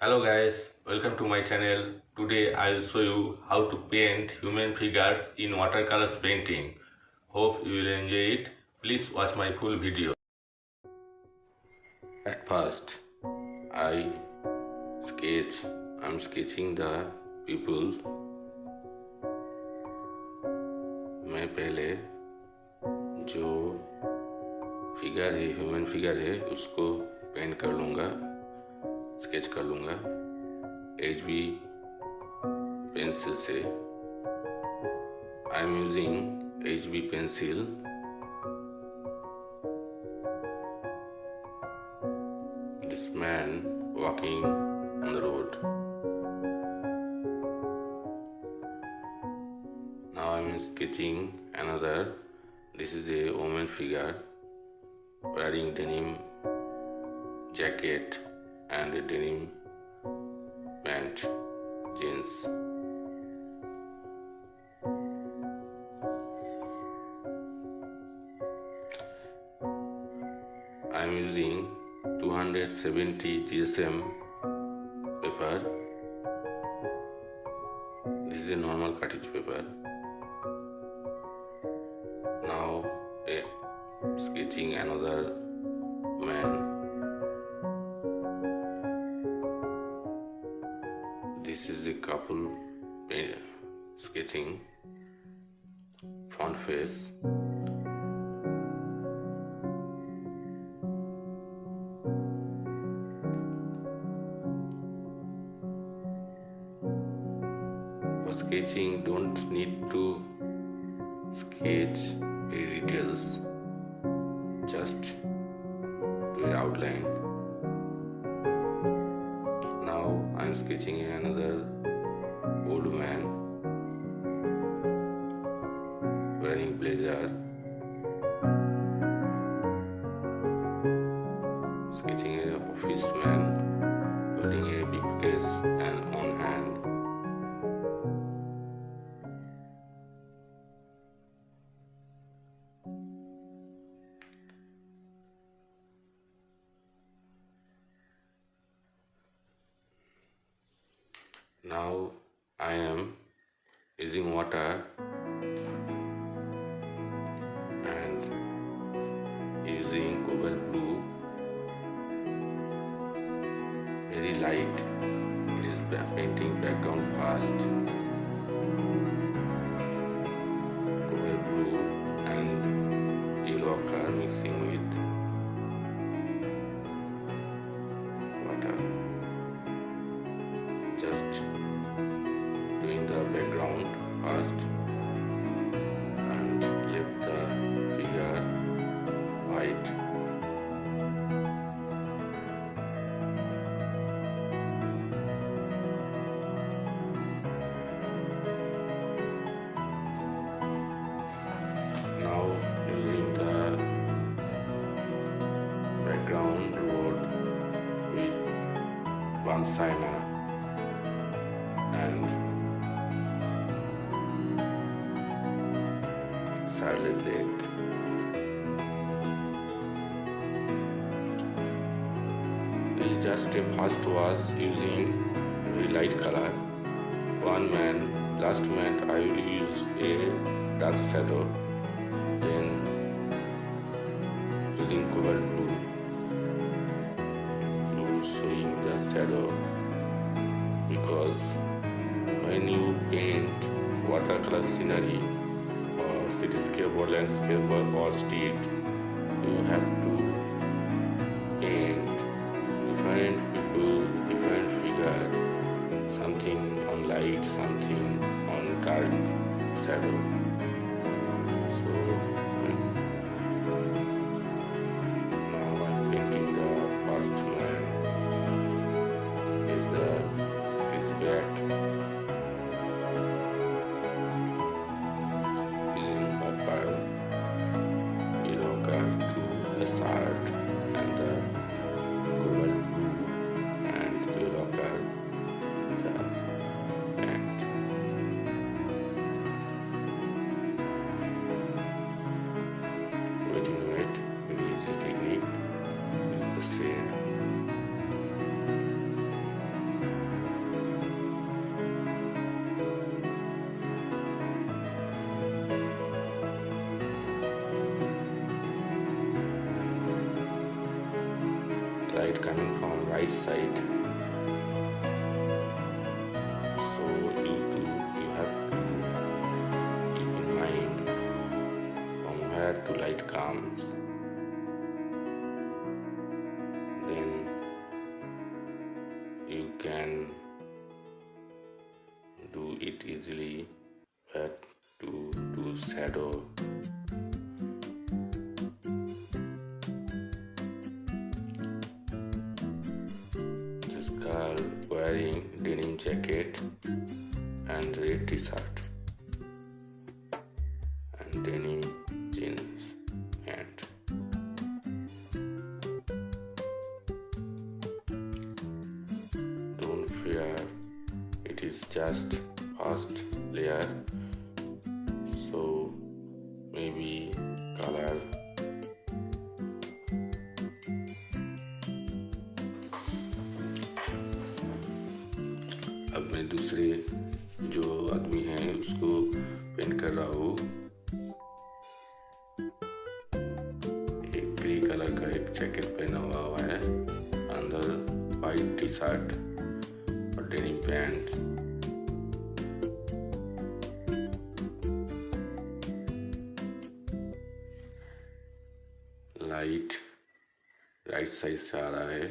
Hello guys, welcome to my channel. Today I will show you how to paint human figures in watercolors painting. Hope you will enjoy it. Please watch my full video. At first, I am sketching the people. मैं पहले जो figure है human figure है उसको paint कर लूँगा, sketch कर लूँगा HB पेंसिल से. I am using HB pencil. This man walking on the road. Now I am sketching another. This is a woman figure wearing denim jacket and a denim pant, jeans. I am using 270 GSM paper. This is a normal cartridge paper. Now sketching another man. This is a couple sketching front face. For sketching, don't need to sketch very details, just do an outline. Now I am sketching another old man wearing blazer, sketching an office man holding a big case and on hand. Now I am using water and using cobalt blue, very light. It is painting background fast. Cobalt blue and yellow color mixing with water. Just doing the background first and left the figure white. Now using the background road with one signal and silent lake. This is just a first wash using very light color. Last man I will use a dark shadow, then using cobalt blue showing the shadow, because when you paint watercolor scenery or cityscape or landscape or street, you have to paint different people, different figure, something on light, something on dark shadow. So now I'm painting the first man. His back, using purple, yellow light coming from right side. So you have to keep in mind from where the light comes. Then you can do it easily where to do shadow. This girl wearing denim jacket and red t-shirt and denim jeans and don't fear, it is just first layer, so maybe color अब मैं दूसरे जो आदमी है उसको paint कर रहा हूँ। एक ग्रे कलर का एक जैकेट पहना हुआ है, अंदर वाइट टी शर्ट और denim pant. Light right side से आ रहा है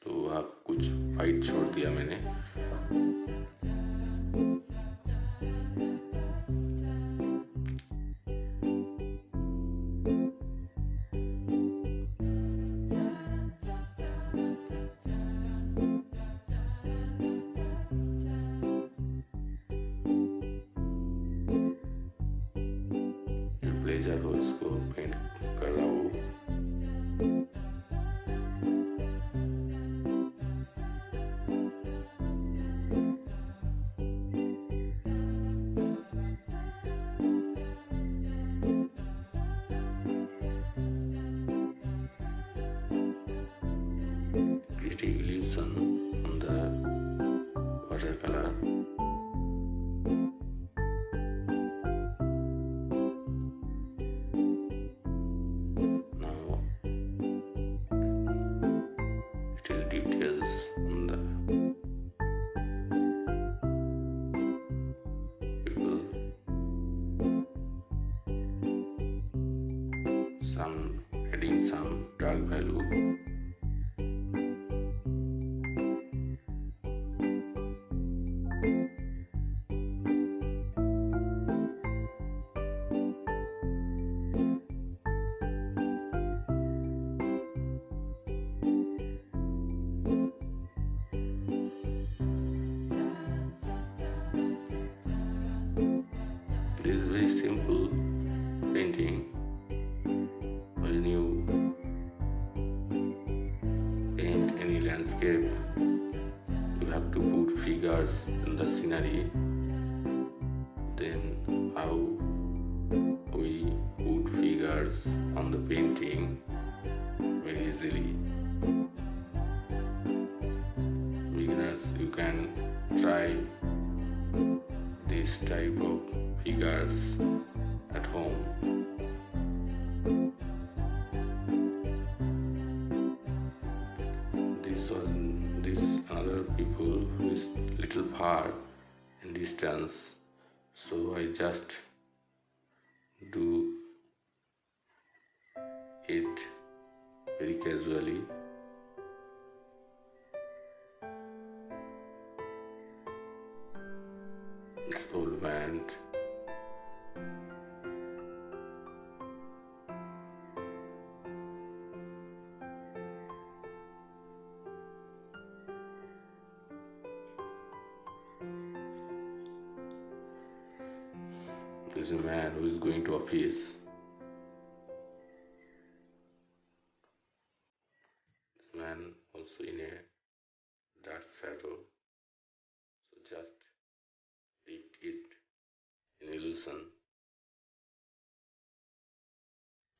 तो वहाँ कुछ वाइट छोड़ दिया मैंने। ब्लेजर हो इसको पेंट कर रहा हूँ। Creating illusion on the watercolor. Now, little details on the people. Adding some dark value. This is very simple painting. When you paint any landscape, you have to put figures in the scenery. Then how we put figures on the painting very easily. Beginners, you can try this type of figures at home. This other people who is little far in distance, so I just do it very casually. It's old man. There's a man who is going to office. This man also in a dark shadow, so just leave it in illusion.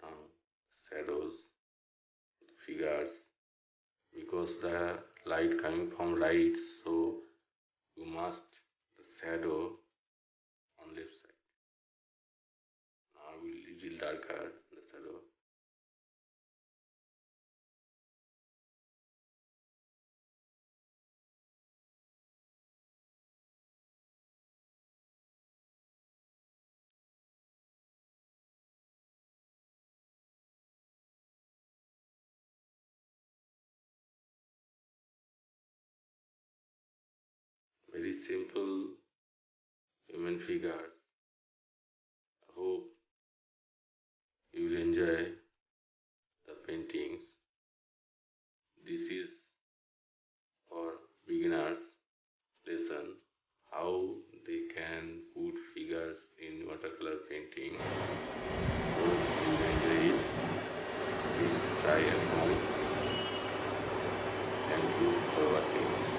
Now shadows, figures, because the light coming from right, so you must the shadow on left side. Now I will little darker the shadow. simple human figures. I hope you will enjoy the paintings. This is for beginners lesson how they can put figures in watercolor painting. Hope you will enjoy it. Please try at home. Thank you for watching.